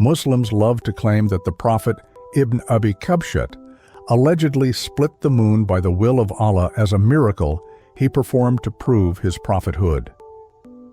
Muslims love to claim that the Prophet Ibn Abi Kabshat allegedly split the moon by the will of Allah as a miracle he performed to prove his prophethood.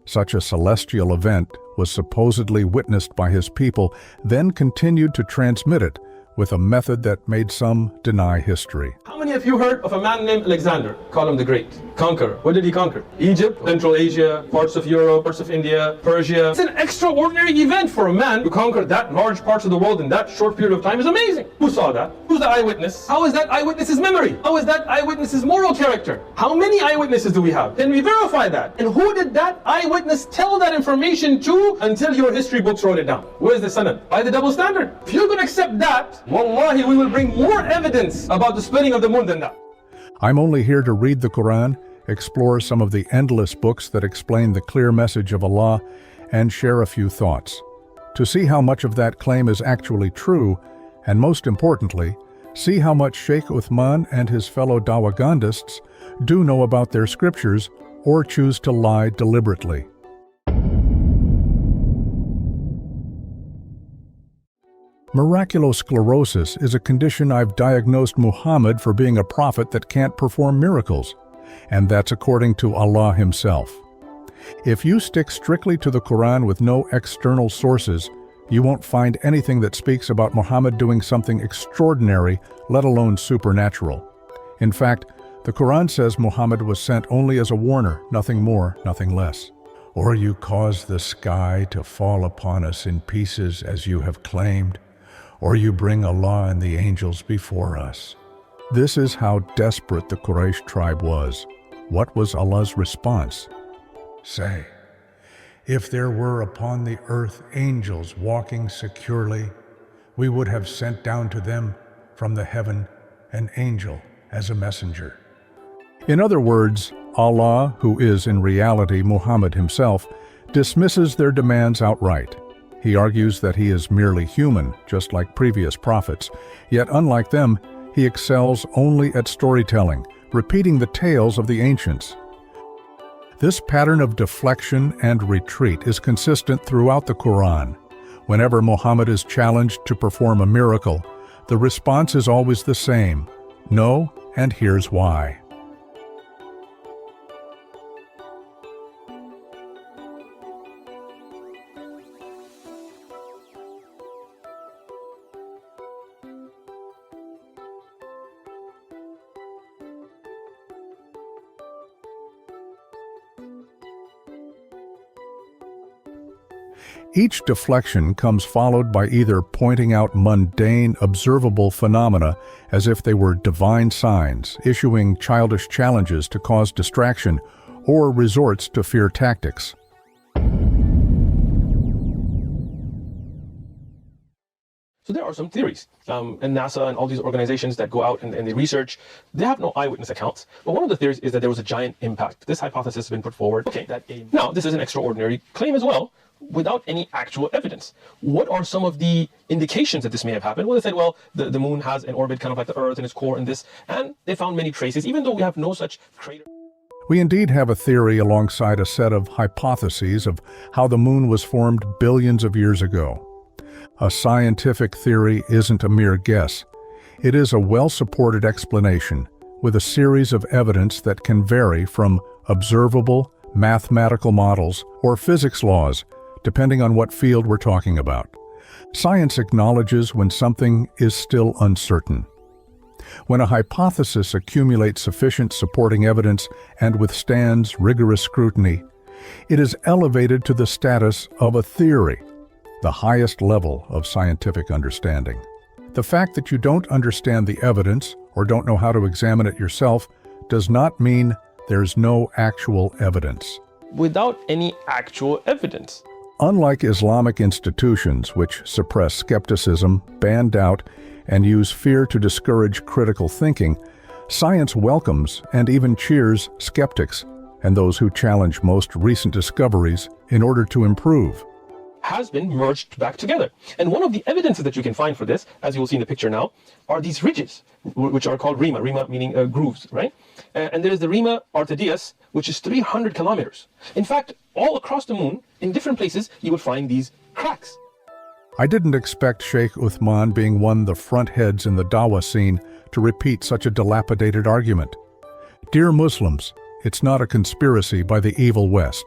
Such a celestial event was supposedly witnessed by his people, then continued to transmit it with a method that made some deny history. How many of you heard of a man named Alexander? Call him the Great. Conqueror. What did he conquer? Egypt, Central Asia, parts of Europe, parts of India, Persia. It's an extraordinary event for a man to conquer that large parts of the world in that short period of time. Is amazing. Who saw that? Who's the eyewitness? How is that eyewitness's memory? How is that eyewitness's moral character? How many eyewitnesses do we have? Can we verify that? And who did that eyewitness tell that information to until your history books wrote it down? Where's the sanad? By the double standard. If you're going to accept that, wallahi, we will bring more evidence about the splitting of the moon than that. I'm only here to read the Quran, explore some of the endless books that explain the clear message of Allah, and share a few thoughts. To see how much of that claim is actually true, and most importantly, see how much Sheikh Uthman and his fellow Dawagandists do know about their scriptures or choose to lie deliberately. Miraculosclerosis is a condition I've diagnosed Muhammad for being a prophet that can't perform miracles, and that's according to Allah himself. If you stick strictly to the Quran with no external sources, you won't find anything that speaks about Muhammad doing something extraordinary, let alone supernatural. In fact, the Quran says Muhammad was sent only as a warner, nothing more, nothing less. Or you cause the sky to fall upon us in pieces as you have claimed, or you bring Allah and the angels before us. This is how desperate the Quraysh tribe was. What was Allah's response? Say, if there were upon the earth angels walking securely, we would have sent down to them from the heaven an angel as a messenger. In other words, Allah, who is in reality Muhammad himself, dismisses their demands outright. He argues that he is merely human, just like previous prophets, yet unlike them, he excels only at storytelling, repeating the tales of the ancients. This pattern of deflection and retreat is consistent throughout the Quran. Whenever Muhammad is challenged to perform a miracle, the response is always the same: no, and here's why. Each deflection comes followed by either pointing out mundane, observable phenomena as if they were divine signs, issuing childish challenges to cause distraction, or resorts to fear tactics. So there are some theories, and NASA and all these organizations that go out and they research, they have no eyewitness accounts. But one of the theories is that there was a giant impact. This hypothesis has been put forward. Now, this is an extraordinary claim as well, without any actual evidence. What are some of the indications that this may have happened? Well, they said, well, the moon has an orbit kind of like the Earth in its core and this, and they found many traces, even though we have no such crater. We indeed have a theory alongside a set of hypotheses of how the moon was formed billions of years ago. A scientific theory isn't a mere guess. It is a well-supported explanation with a series of evidence that can vary from observable, mathematical models or physics laws, depending on what field we're talking about. Science acknowledges when something is still uncertain. When a hypothesis accumulates sufficient supporting evidence and withstands rigorous scrutiny, it is elevated to the status of a theory, the highest level of scientific understanding. The fact that you don't understand the evidence or don't know how to examine it yourself does not mean there's no actual evidence. Without any actual evidence. Unlike Islamic institutions which suppress skepticism, ban doubt, and use fear to discourage critical thinking, science welcomes and even cheers skeptics and those who challenge most recent discoveries in order to improve. Has been merged back together. And one of the evidences that you can find for this, as you will see in the picture now, are these ridges, which are called rima meaning grooves, right? And there is the rima artedias, which is 300 kilometers. In fact, all across the moon, in different places, you will find these cracks. I didn't expect Sheikh Uthman, being one of the front heads in the Dawah scene, to repeat such a dilapidated argument. Dear Muslims, it's not a conspiracy by the evil West.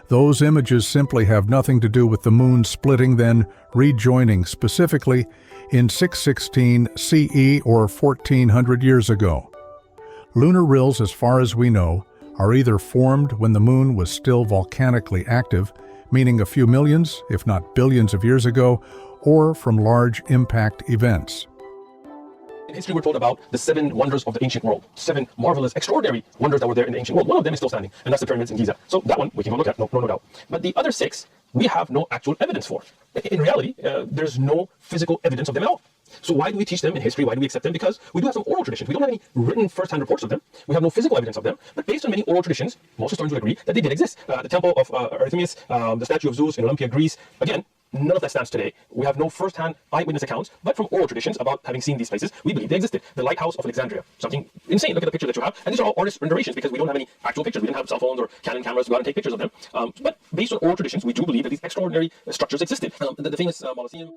Those images simply have nothing to do with the moon splitting then rejoining, specifically in 616 CE or 1400 years ago. Lunar rills, as far as we know, are either formed when the moon was still volcanically active, meaning a few millions, if not billions of years ago, or from large impact events. In history, we're told about the 7 wonders of the ancient world, 7 marvelous, extraordinary wonders that were there in the ancient world. One of them is still standing, and that's the pyramids in Giza. So that one we can go look at, no doubt. But the other 6, we have no actual evidence for. In reality, there's no physical evidence of them at all. So why do we teach them in history? Why do we accept them? Because we do have some oral traditions. We don't have any written first-hand reports of them. We have no physical evidence of them. But based on many oral traditions, most historians would agree that they did exist. The temple of Artemis, the statue of Zeus in Olympia, Greece. Again, none of that stands today. We have no first-hand eyewitness accounts, but from oral traditions about having seen these places, we believe they existed. The lighthouse of Alexandria, something insane. Look at the picture that you have. And these are all artist renditions because we don't have any actual pictures. We didn't have cell phones or Canon cameras to go out and take pictures of them. But based on oral traditions, we do believe that these extraordinary structures existed. The famous Colosseum.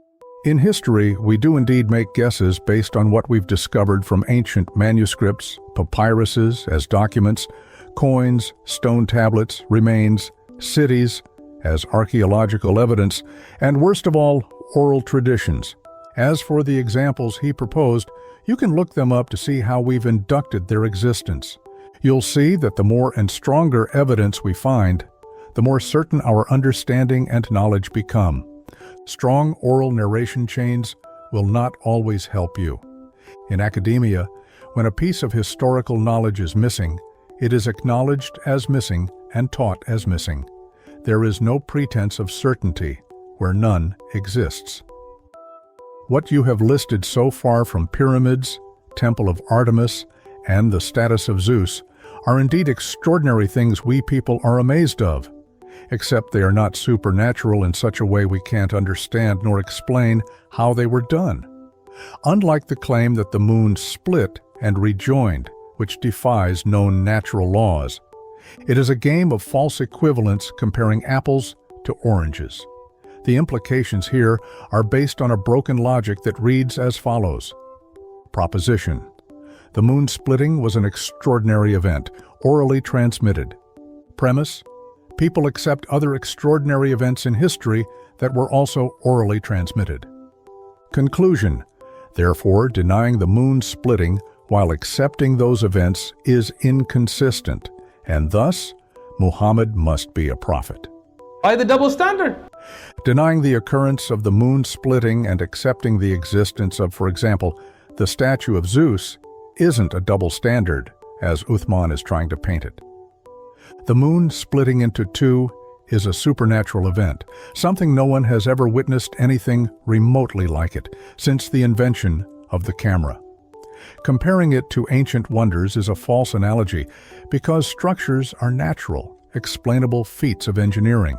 In history, we do indeed make guesses based on what we've discovered from ancient manuscripts, papyruses as documents, coins, stone tablets, remains, cities as archaeological evidence, and worst of all, oral traditions. As for the examples he proposed, you can look them up to see how we've inducted their existence. You'll see that the more and stronger evidence we find, the more certain our understanding and knowledge become. Strong oral narration chains will not always help you. In academia, when a piece of historical knowledge is missing, it is acknowledged as missing and taught as missing. There is no pretense of certainty where none exists. What you have listed so far from pyramids, Temple of Artemis, and the status of Zeus are indeed extraordinary things we people are amazed of, except they are not supernatural in such a way we can't understand nor explain how they were done. Unlike the claim that the moon split and rejoined, which defies known natural laws, it is a game of false equivalence comparing apples to oranges. The implications here are based on a broken logic that reads as follows. Proposition: the moon splitting was an extraordinary event, orally transmitted. Premise: people accept other extraordinary events in history that were also orally transmitted. Conclusion: therefore, denying the moon splitting while accepting those events is inconsistent, and thus, Muhammad must be a prophet. Why the double standard? Denying the occurrence of the moon splitting and accepting the existence of, for example, the statue of Zeus isn't a double standard, as Uthman is trying to paint it. The moon splitting into two is a supernatural event, something no one has ever witnessed anything remotely like it since the invention of the camera. Comparing it to ancient wonders is a false analogy because structures are natural, explainable feats of engineering.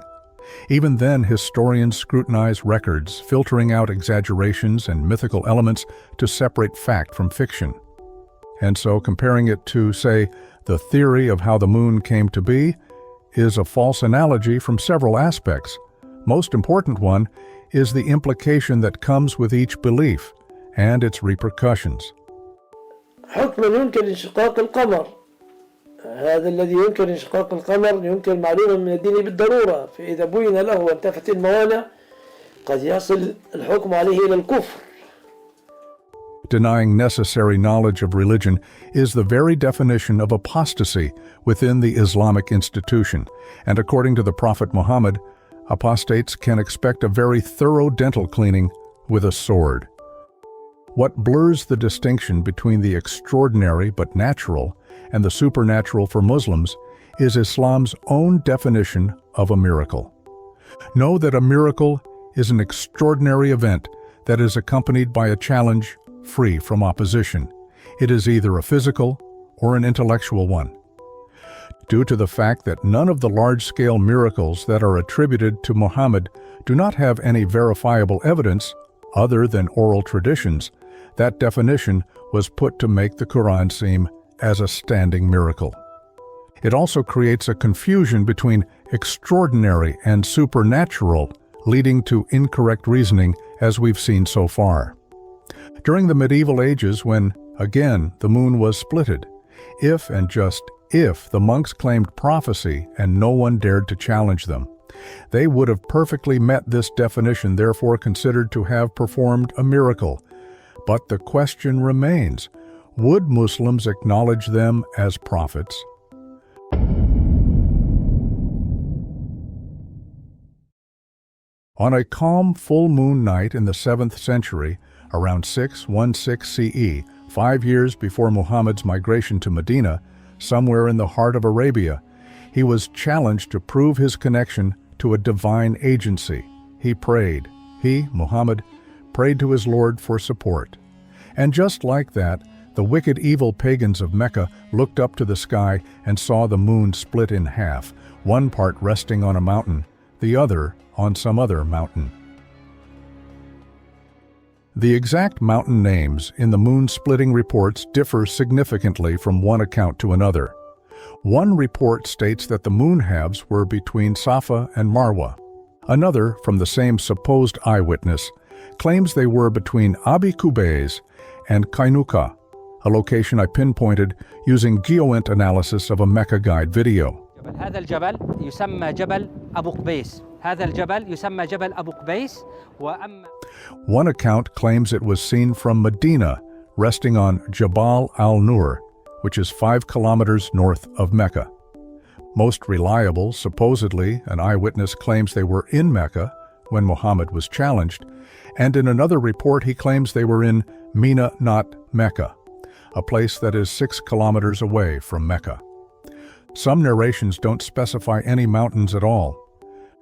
Even then, historians scrutinize records, filtering out exaggerations and mythical elements to separate fact from fiction. And so comparing it to, say, the theory of how the moon came to be is a false analogy from several aspects. Most important one is the implication that comes with each belief and its repercussions. حكما يمكن انشقاق القمر، هذا الذي ينكر انشقاق القمر ينكر معلومة من الدين بالضرورة، فإذا بين له وانتفت الموانع قد يصل الحكم عليه إلى الكفر. Denying necessary knowledge of religion is the very definition of apostasy within the Islamic institution, and according to the Prophet Muhammad, apostates can expect a very thorough dental cleaning with a sword. What blurs the distinction between the extraordinary but natural and the supernatural for Muslims is Islam's own definition of a miracle. Know that a miracle is an extraordinary event that is accompanied by a challenge free from opposition. It is either a physical or an intellectual one. Due to the fact that none of the large-scale miracles that are attributed to Muhammad do not have any verifiable evidence other than oral traditions, that definition was put to make the Quran seem as a standing miracle. It also creates a confusion between extraordinary and supernatural leading to incorrect reasoning as we've seen so far. During the medieval ages when, again, the moon was splitted, if and just if the monks claimed prophecy and no one dared to challenge them, they would have perfectly met this definition, therefore considered to have performed a miracle. But the question remains, would Muslims acknowledge them as prophets? On a calm full moon night in the 7th century, around 616 CE, 5 years before Muhammad's migration to Medina, somewhere in the heart of Arabia, he was challenged to prove his connection to a divine agency. He prayed. He, Muhammad, prayed to his Lord for support. And just like that, the wicked evil pagans of Mecca looked up to the sky and saw the moon split in half, one part resting on a mountain, the other on some other mountain. The exact mountain names in the moon-splitting reports differ significantly from one account to another. One report states that the moon halves were between Safa and Marwa. Another, from the same supposed eyewitness, claims they were between Abi Qubays and Kainuka, a location I pinpointed using GeoInt analysis of a Mecca Guide video. هذا الجبل يسمى جبل أبو قبيس. هذا الجبل يسمى جبل أبو قبيس وأما One account claims it was seen from Medina, resting on Jabal al-Nur, which is 5 kilometers north of Mecca. Most reliable, supposedly, an eyewitness claims they were in Mecca when Muhammad was challenged, and in another report he claims they were in Mina, not Mecca, a place that is 6 kilometers away from Mecca. Some narrations don't specify any mountains at all.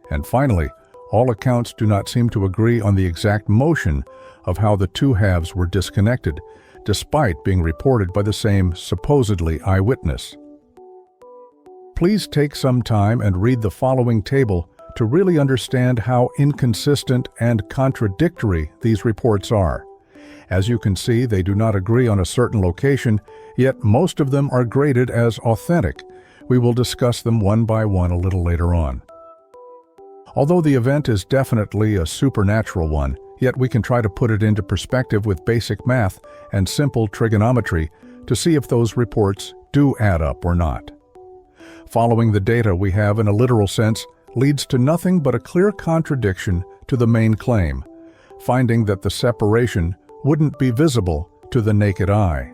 And finally, all accounts do not seem to agree on the exact motion of how the two halves were disconnected, despite being reported by the same supposedly eyewitness. Please take some time and read the following table to really understand how inconsistent and contradictory these reports are. As you can see, they do not agree on a certain location, yet most of them are graded as authentic. We will discuss them one by one a little later on. Although the event is definitely a supernatural one, yet we can try to put it into perspective with basic math and simple trigonometry to see if those reports do add up or not. Following the data we have in a literal sense leads to nothing but a clear contradiction to the main claim, finding that the separation wouldn't be visible to the naked eye.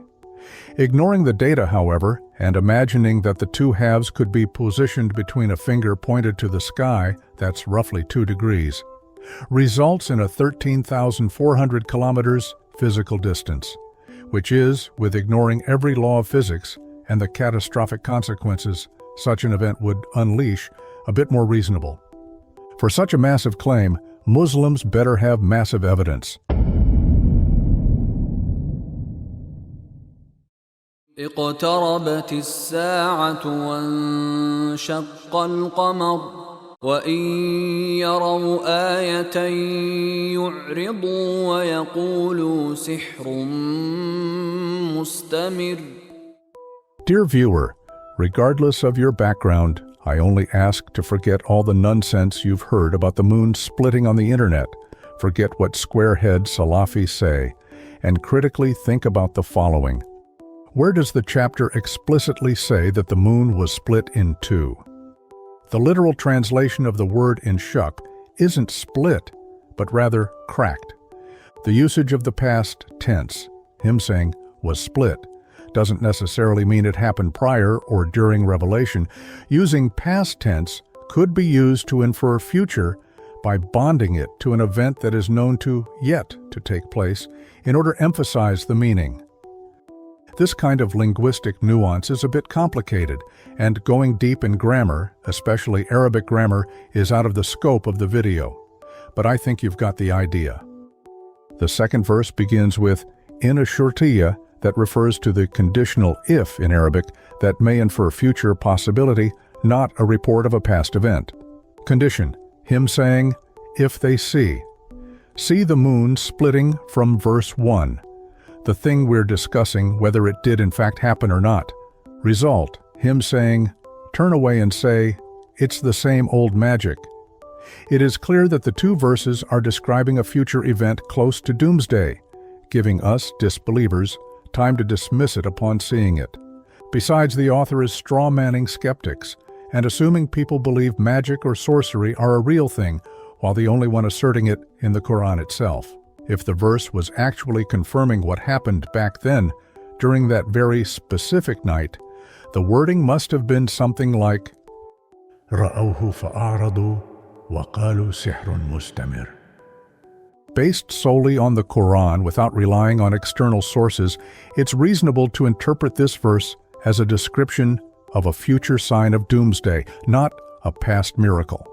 Ignoring the data, however, and imagining that the two halves could be positioned between a finger pointed to the sky, that's roughly 2 degrees, results in a 13,400 kilometers physical distance, which is, with ignoring every law of physics and the catastrophic consequences such an event would unleash, a bit more reasonable. For such a massive claim, Muslims better have massive evidence. اقتربت الساعة وانشق القمر وإن يروا آية يعرضوا ويقولوا سحر مستمر. Dear viewer, regardless of your background, I only ask to forget all the nonsense you've heard about the moon splitting on the internet, forget what squarehead Salafis say, and critically think about the following. Where does the chapter explicitly say that the moon was split in two? The literal translation of the word inshaq isn't split, but rather cracked. The usage of the past tense, him saying, was split, doesn't necessarily mean it happened prior or during revelation. Using past tense could be used to infer future by bonding it to an event that is known to yet to take place in order to emphasize the meaning. This kind of linguistic nuance is a bit complicated, and going deep in grammar, especially Arabic grammar, is out of the scope of the video. But I think you've got the idea. The second verse begins with in a shurtiya that refers to the conditional if in Arabic that may infer future possibility, not a report of a past event. Condition, him saying, if they see. See the moon splitting from verse 1. The thing we're discussing, whether it did in fact happen or not. Result, him saying, turn away and say, it's the same old magic. It is clear that the two verses are describing a future event close to doomsday, giving us, disbelievers, time to dismiss it upon seeing it. Besides, the author is straw-manning skeptics and assuming people believe magic or sorcery are a real thing, while the only one asserting it in the Quran itself. If the verse was actually confirming what happened back then, during that very specific night, the wording must have been something like, رَأَوْهُ فَأَعْرَضُوا وَقَالُوا سِحْرٌ مُسْتَمِرٌ. Based solely on the Quran without relying on external sources, it's reasonable to interpret this verse as a description of a future sign of doomsday, not a past miracle.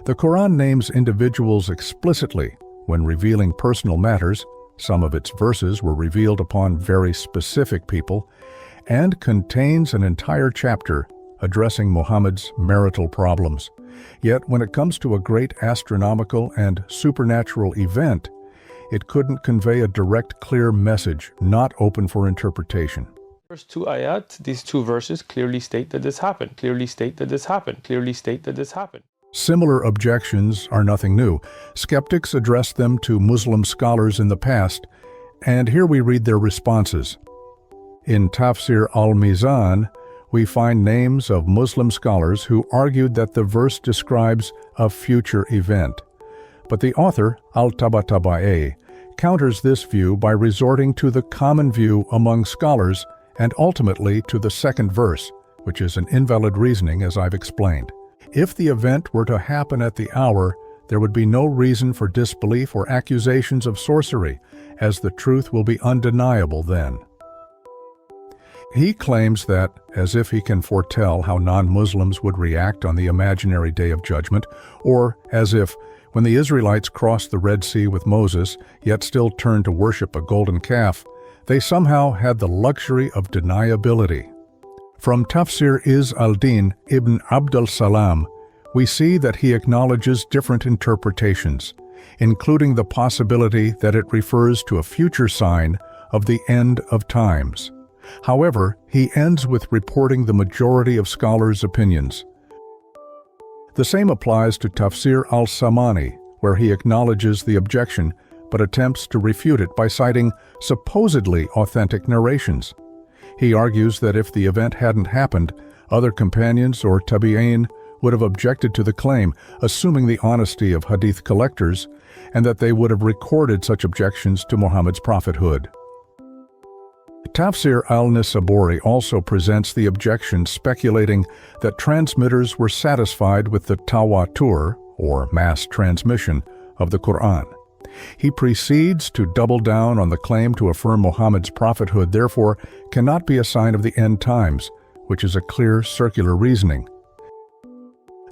The Quran names individuals explicitly when revealing personal matters. Some of its verses were revealed upon very specific people, and contains an entire chapter addressing Muhammad's marital problems. Yet when it comes to a great astronomical and supernatural event, it couldn't convey a direct, clear message not open for interpretation. First two ayat, these two verses clearly state that this happened, clearly state that this happened, clearly state that this happened. Similar objections are nothing new. Skeptics addressed them to Muslim scholars in the past, and here we read their responses. In Tafsir al-Mizan, we find names of Muslim scholars who argued that the verse describes a future event. But the author, al-Tabatabai, counters this view by resorting to the common view among scholars and ultimately to the second verse, which is an invalid reasoning as I've explained. If the event were to happen at the hour, there would be no reason for disbelief or accusations of sorcery, as the truth will be undeniable then. He claims that, as if he can foretell how non-Muslims would react on the imaginary Day of Judgment, or as if, when the Israelites crossed the Red Sea with Moses, yet still turned to worship a golden calf, they somehow had the luxury of deniability. From Tafsir Iz al-Din ibn Abdul Salam, we see that he acknowledges different interpretations, including the possibility that it refers to a future sign of the end of times. However, he ends with reporting the majority of scholars' opinions. The same applies to Tafsir al-Samani, where he acknowledges the objection but attempts to refute it by citing supposedly authentic narrations. He argues that if the event hadn't happened, other companions or tabi'in would have objected to the claim, assuming the honesty of hadith collectors, and that they would have recorded such objections to Muhammad's prophethood. Tafsir al-Nisaburi also presents the objection speculating that transmitters were satisfied with the tawatur, or mass transmission, of the Quran. He proceeds to double down on the claim to affirm Muhammad's prophethood therefore cannot be a sign of the end times, which is a clear circular reasoning.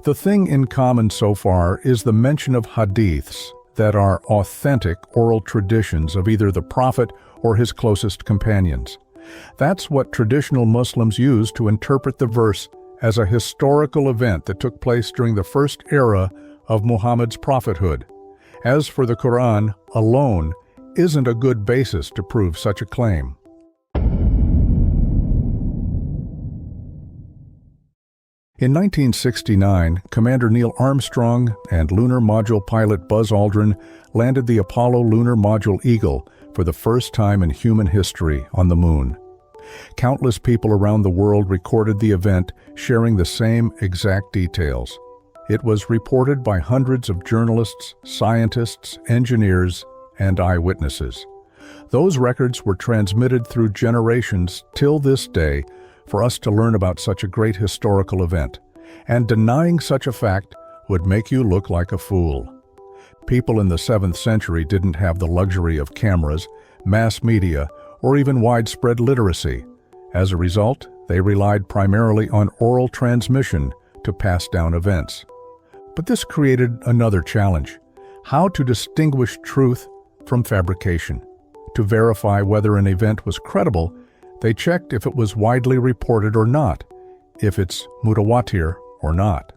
The thing in common so far is the mention of hadiths that are authentic oral traditions of either the prophet or his closest companions. That's what traditional Muslims use to interpret the verse as a historical event that took place during the first era of Muhammad's prophethood. As for the Quran alone, isn't a good basis to prove such a claim. In 1969, Commander Neil Armstrong and lunar module pilot Buzz Aldrin landed the Apollo lunar module Eagle for the first time in human history on the moon. Countless people around the world recorded the event, sharing the same exact details. It was reported by hundreds of journalists, scientists, engineers, and eyewitnesses. Those records were transmitted through generations till this day for us to learn about such a great historical event, and denying such a fact would make you look like a fool. People in the 7th century didn't have the luxury of cameras, mass media, or even widespread literacy. As a result, they relied primarily on oral transmission to pass down events. But this created another challenge: how to distinguish truth from fabrication. To verify whether an event was credible, they checked if it was widely reported or not, if it's mutawatir or not.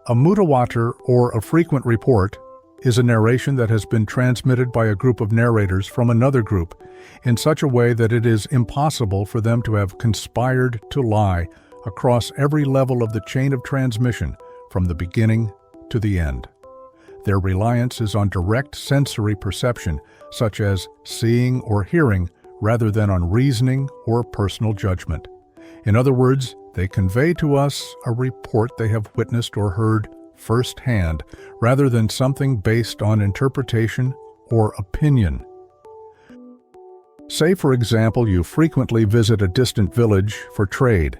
A mutawatir, or a frequent report, is a narration that has been transmitted by a group of narrators from another group in such a way that it is impossible for them to have conspired to lie across every level of the chain of transmission from the beginning to the end. Their reliance is on direct sensory perception, such as seeing or hearing, rather than on reasoning or personal judgment. In other words, they convey to us a report they have witnessed or heard firsthand, rather than something based on interpretation or opinion. Say, for example, you frequently visit a distant village for trade.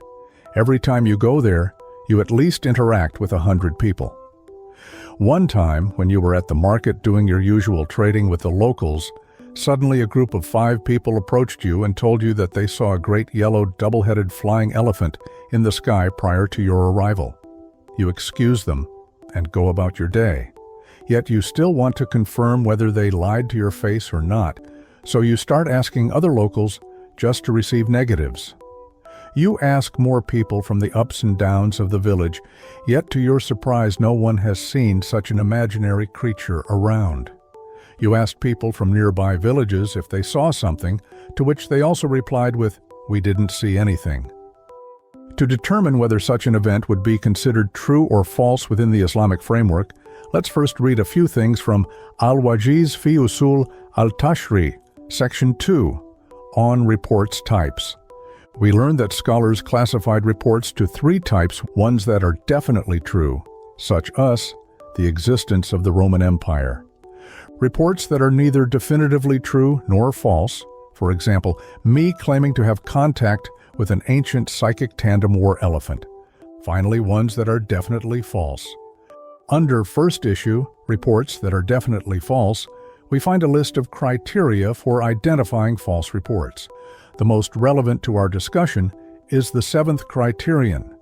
Every time you go there, you at least interact with 100 people. One time, when you were at the market doing your usual trading with the locals, suddenly a group of 5 people approached you and told you that they saw a great yellow double-headed flying elephant in the sky prior to your arrival. You excuse them and go about your day. Yet you still want to confirm whether they lied to your face or not, so you start asking other locals just to receive negatives. You ask more people from the ups and downs of the village, yet to your surprise no one has seen such an imaginary creature around. You asked people from nearby villages if they saw something, to which they also replied with, "We didn't see anything." To determine whether such an event would be considered true or false within the Islamic framework, let's first read a few things from Al-Wajiz fi Usul al-Tashri, Section 2, on reports types. We learned that scholars classified reports to 3 types, ones that are definitely true, such as the existence of the Roman Empire. Reports that are neither definitively true nor false, for example, me claiming to have contact with an ancient psychic tandem war elephant. Finally, ones that are definitely false. Under first issue, reports that are definitely false, we find a list of criteria for identifying false reports. The most relevant to our discussion is the 7th criterion.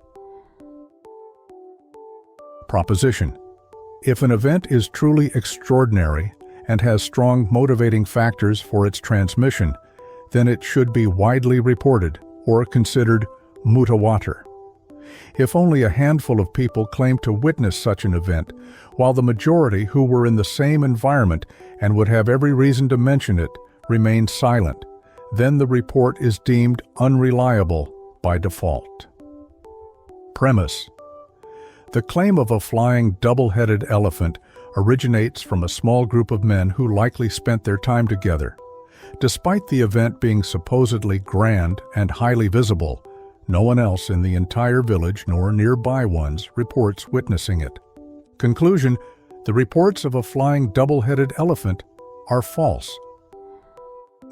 Proposition: if an event is truly extraordinary and has strong motivating factors for its transmission, then it should be widely reported or considered mutawatir. If only a handful of people claim to witness such an event, while the majority who were in the same environment and would have every reason to mention it remain silent, then the report is deemed unreliable by default. Premise: the claim of a flying double-headed elephant originates from a small group of men who likely spent their time together. Despite the event being supposedly grand and highly visible, no one else in the entire village nor nearby ones reports witnessing it. Conclusion: the reports of a flying double-headed elephant are false.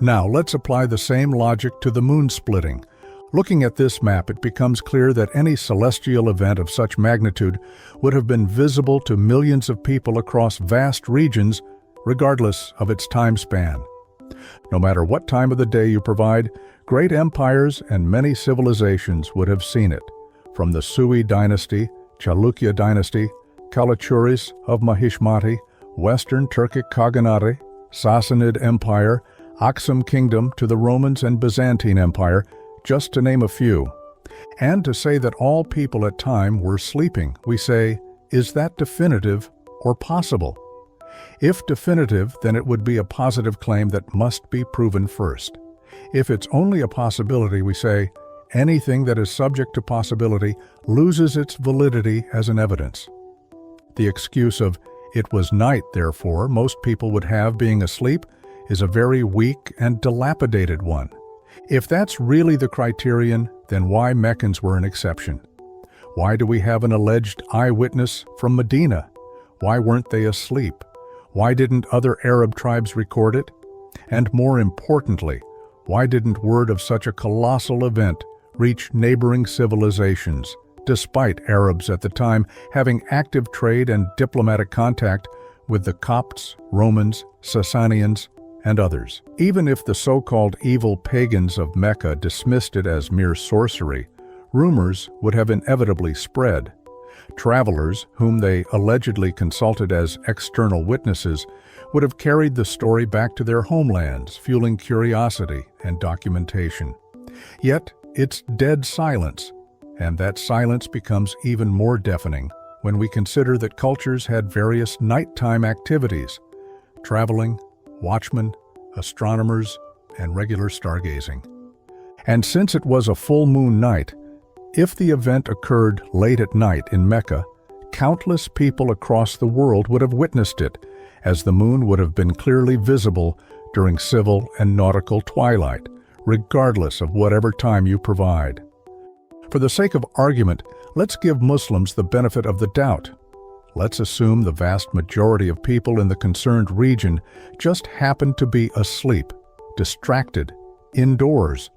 Now let's apply the same logic to the moon splitting. Looking at this map, it becomes clear that any celestial event of such magnitude would have been visible to millions of people across vast regions, regardless of its time span. No matter what time of the day you provide, great empires and many civilizations would have seen it, from the Sui dynasty, Chalukya dynasty, Kalachuris of Mahishmati, Western Turkic Khaganate, Sassanid Empire, Aksum Kingdom to the Romans and Byzantine Empire, just to name a few. And to say that all people at time were sleeping, we say, is that definitive or possible? If definitive, then it would be a positive claim that must be proven first. If it's only a possibility, we say, anything that is subject to possibility loses its validity as an evidence. The excuse of, "it was night, therefore most people would have being asleep," is a very weak and dilapidated one. If that's really the criterion, then why Meccans were an exception? Why do we have an alleged eyewitness from Medina? Why weren't they asleep? Why didn't other Arab tribes record it? And more importantly, why didn't word of such a colossal event reach neighboring civilizations, despite Arabs at the time having active trade and diplomatic contact with the Copts, Romans, Sasanians, and others? Even if the so-called evil pagans of Mecca dismissed it as mere sorcery, rumors would have inevitably spread. Travelers, whom they allegedly consulted as external witnesses, would have carried the story back to their homelands, fueling curiosity and documentation. Yet, it's dead silence, and that silence becomes even more deafening when we consider that cultures had various nighttime activities: traveling, watchmen, astronomers, and regular stargazing. And since it was a full moon night, if the event occurred late at night in Mecca, countless people across the world would have witnessed it, as the moon would have been clearly visible during civil and nautical twilight, regardless of whatever time you provide. For the sake of argument, let's give Muslims the benefit of the doubt. Let's assume the vast majority of people in the concerned region just happened to be asleep, distracted, indoors,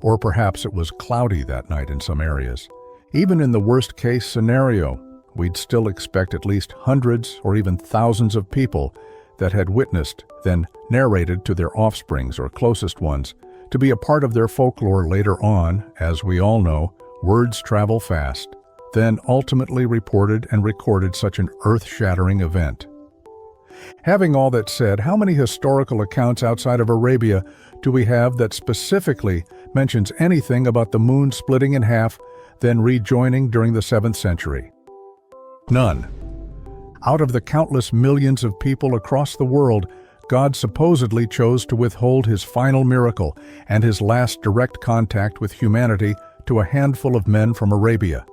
or perhaps it was cloudy that night in some areas. Even in the worst-case scenario, we'd still expect at least hundreds or even thousands of people that had witnessed, then narrated to their offsprings or closest ones, to be a part of their folklore later on. As we all know, words travel fast, then ultimately reported and recorded such an earth-shattering event. Having all that said, how many historical accounts outside of Arabia do we have that specifically mentions anything about the moon splitting in half, then rejoining during the 7th century? None. Out of the countless millions of people across the world, God supposedly chose to withhold his final miracle and his last direct contact with humanity to a handful of men from Arabia.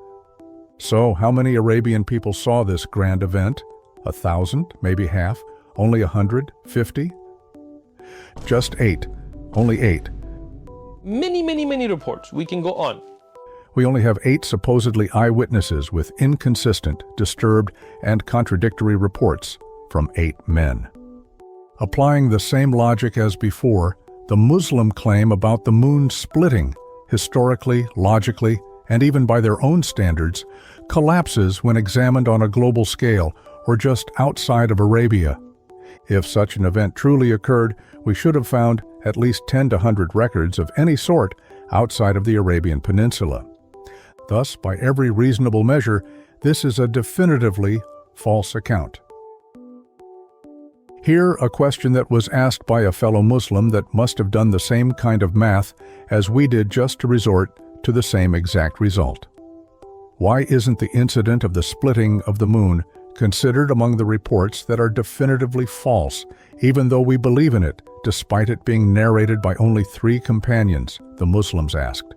So, how many Arabian people saw this grand event? 1,000, maybe half, only 100, 50? Just 8, only 8. Many reports. We can go on. We only have 8 supposedly eyewitnesses with inconsistent, disturbed, and contradictory reports from 8 men. Applying the same logic as before, the Muslim claim about the moon splitting, historically, logically, and even by their own standards, collapses when examined on a global scale or just outside of Arabia. If such an event truly occurred, we should have found at least 10 to 100 records of any sort outside of the Arabian Peninsula. Thus, by every reasonable measure, this is a definitively false account. Here, a question that was asked by a fellow Muslim that must have done the same kind of math as we did just to resort to the same exact result. Why isn't the incident of the splitting of the moon considered among the reports that are definitively false, even though we believe in it, despite it being narrated by only 3 companions, the Muslims asked.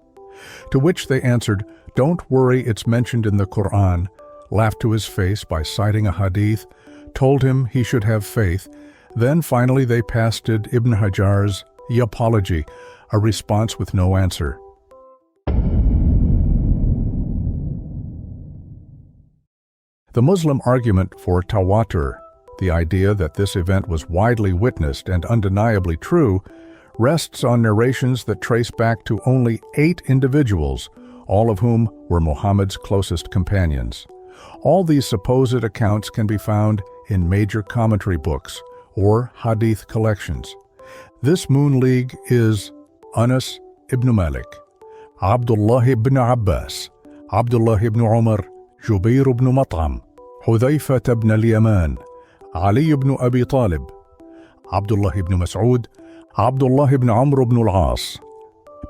To which they answered, "Don't worry, it's mentioned in the Quran," laughed to his face by citing a hadith, told him he should have faith. Then finally they pasted Ibn Hajar's apology, a response with no answer. The Muslim argument for tawatur, the idea that this event was widely witnessed and undeniably true, rests on narrations that trace back to only 8 individuals, all of whom were Muhammad's closest companions. All these supposed accounts can be found in major commentary books or hadith collections. This moon league is Anas ibn Malik, Abdullah ibn Abbas, Abdullah ibn Umar, Jubair ibn Mat'am, Hudhayfah ibn al-Yaman, Ali ibn Abi Talib, Abdullah ibn Mas'ud, Abdullah ibn Amr ibn al-As.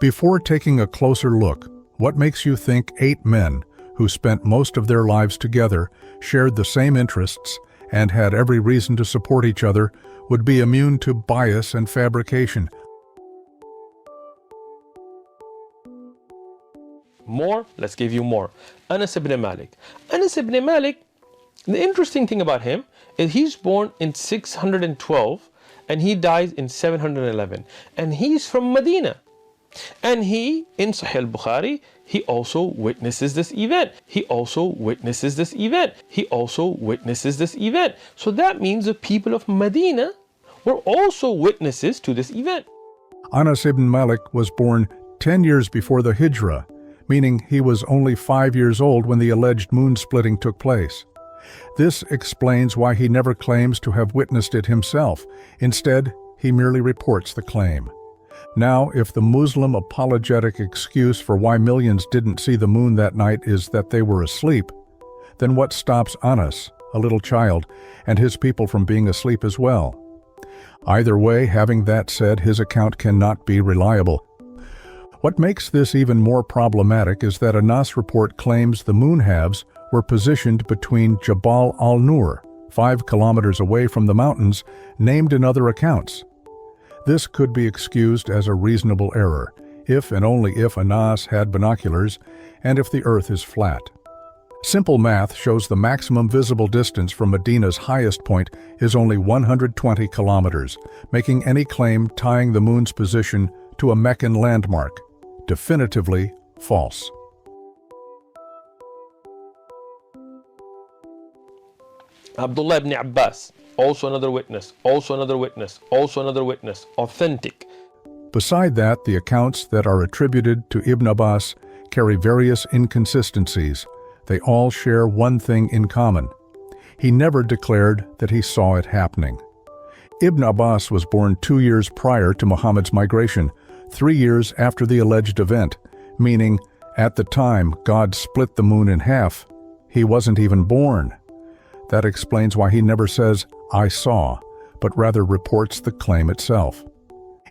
Before taking a closer look, what makes you think 8 men who spent most of their lives together, shared the same interests, and had every reason to support each other, would be immune to bias and fabrication? More? Let's give you more. Anas ibn Malik. Anas ibn Malik, the interesting thing about him is he's born in 612 and he dies in 711. And he's from Medina. And he, in Sahih al-Bukhari, he also witnesses this event. He also witnesses this event. He also witnesses this event. So that means the people of Medina were also witnesses to this event. Anas ibn Malik was born 10 years before the Hijrah, meaning he was only 5 years old when the alleged moon splitting took place. This explains why he never claims to have witnessed it himself. Instead, he merely reports the claim. Now, if the Muslim apologetic excuse for why millions didn't see the moon that night is that they were asleep, then what stops Anas, a little child, and his people from being asleep as well? Either way, having that said, his account cannot be reliable. What makes this even more problematic is that Anas' report claims the moon halves were positioned between Jabal al-Nur, 5 kilometers away from the mountains, named in other accounts. This could be excused as a reasonable error, if and only if Anas had binoculars and if the earth is flat. Simple math shows the maximum visible distance from Medina's highest point is only 120 kilometers, making any claim tying the moon's position to a Meccan landmark definitively false. Abdullah ibn Abbas, also another witness, also another witness, also another witness, authentic. Beside that, the accounts that are attributed to Ibn Abbas carry various inconsistencies. They all share one thing in common. He never declared that he saw it happening. Ibn Abbas was born 2 years prior to Muhammad's migration, 3 years after the alleged event, meaning at the time God split the moon in half, he wasn't even born. That explains why he never says, "I saw," but rather reports the claim itself.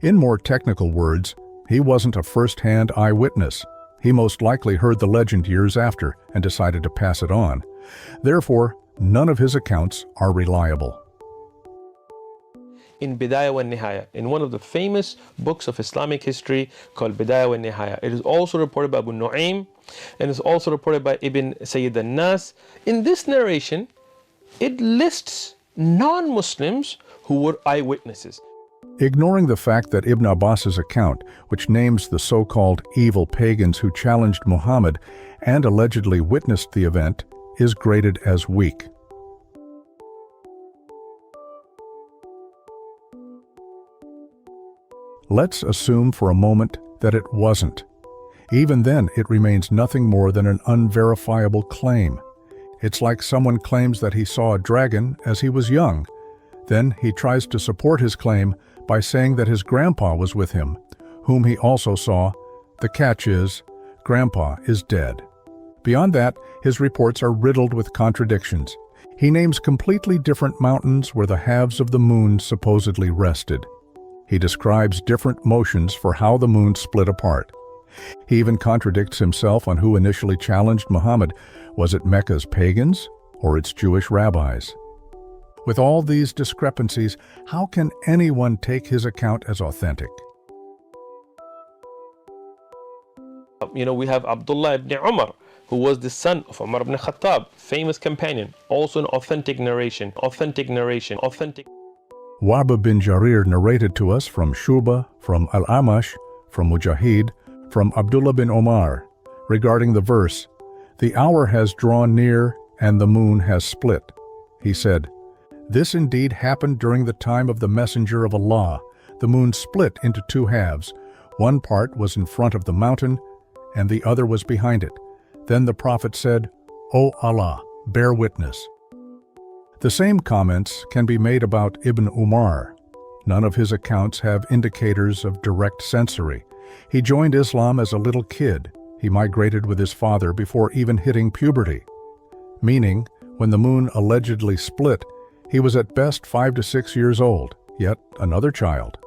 In more technical words, he wasn't a first-hand eyewitness. He most likely heard the legend years after and decided to pass it on. Therefore, none of his accounts are reliable. In Bidayah wa Nihaya, in one of the famous books of Islamic history called Bidayah wa Nihaya, it is also reported by Abu Nu'aym and is also reported by Ibn Sayyid al-Nas. In this narration, it lists non-Muslims who were eyewitnesses. Ignoring the fact that Ibn Abbas's account, which names the so-called evil pagans who challenged Muhammad and allegedly witnessed the event, is graded as weak. Let's assume for a moment that it wasn't. Even then, it remains nothing more than an unverifiable claim. It's like someone claims that he saw a dragon as he was young. Then he tries to support his claim by saying that his grandpa was with him, whom he also saw. The catch is, grandpa is dead. Beyond that, his reports are riddled with contradictions. He names completely different mountains where the halves of the moon supposedly rested. He describes different motions for how the moon split apart. He even contradicts himself on who initially challenged Muhammad. Was it Mecca's pagans or its Jewish rabbis? With all these discrepancies, how can anyone take his account as authentic? We have Abdullah ibn Umar, who was the son of Umar ibn Khattab, famous companion, also an authentic narration. Wahb bin Jarir narrated to us from Shuba, from Al-Amash, from Mujahid, from Abdullah bin Omar, regarding the verse, "The hour has drawn near and the moon has split." He said, "This indeed happened during the time of the Messenger of Allah. The moon split into 2 halves. One part was in front of the mountain, and the other was behind it. Then the Prophet said, 'O Allah, bear witness.'" The same comments can be made about Ibn Umar. None of his accounts have indicators of direct censory. He joined Islam as a little kid. He migrated with his father before even hitting puberty. Meaning, when the moon allegedly split, he was at best 5 to 6 years old, yet another child.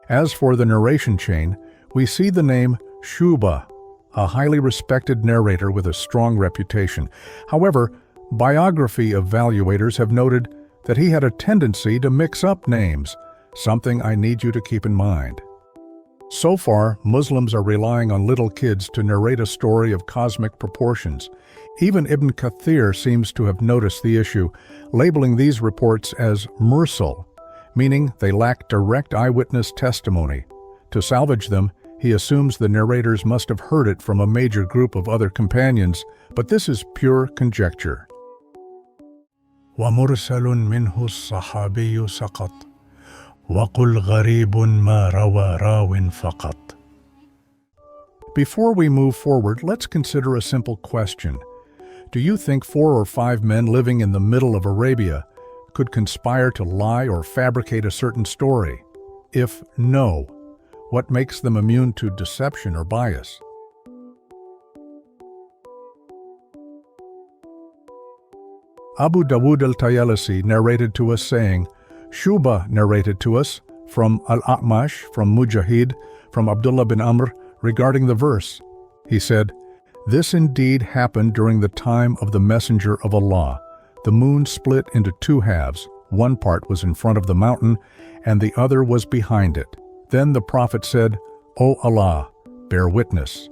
As for the narration chain, we see the name Shuba, a highly respected narrator with a strong reputation. However, biography evaluators have noted that he had a tendency to mix up names, something I need you to keep in mind. So far, Muslims are relying on little kids to narrate a story of cosmic proportions. Even Ibn Kathir seems to have noticed the issue, labeling these reports as mursal, meaning they lack direct eyewitness testimony. To salvage them, he assumes the narrators must have heard it from a major group of other companions, but this is pure conjecture. وَمُرْسَلٌ مِّنْهُ الصَّحَابِيُّ سَقَطْ وَقُلْ غَرِيبٌ مَا رَوَى رَاوٍ فَقَطْ. Before we move forward, let's consider a simple question. Do you think 4 or 5 men living in the middle of Arabia could conspire to lie or fabricate a certain story? If no, what makes them immune to deception or bias? Abu Dawud al-Tayalisi narrated to us saying, Shuba narrated to us from Al-A'mash, from Mujahid, from Abdullah bin Amr regarding the verse. He said, "This indeed happened during the time of the Messenger of Allah. The moon split into 2 halves. One part was in front of the mountain, and the other was behind it. Then the Prophet said, 'O Allah, bear witness.'"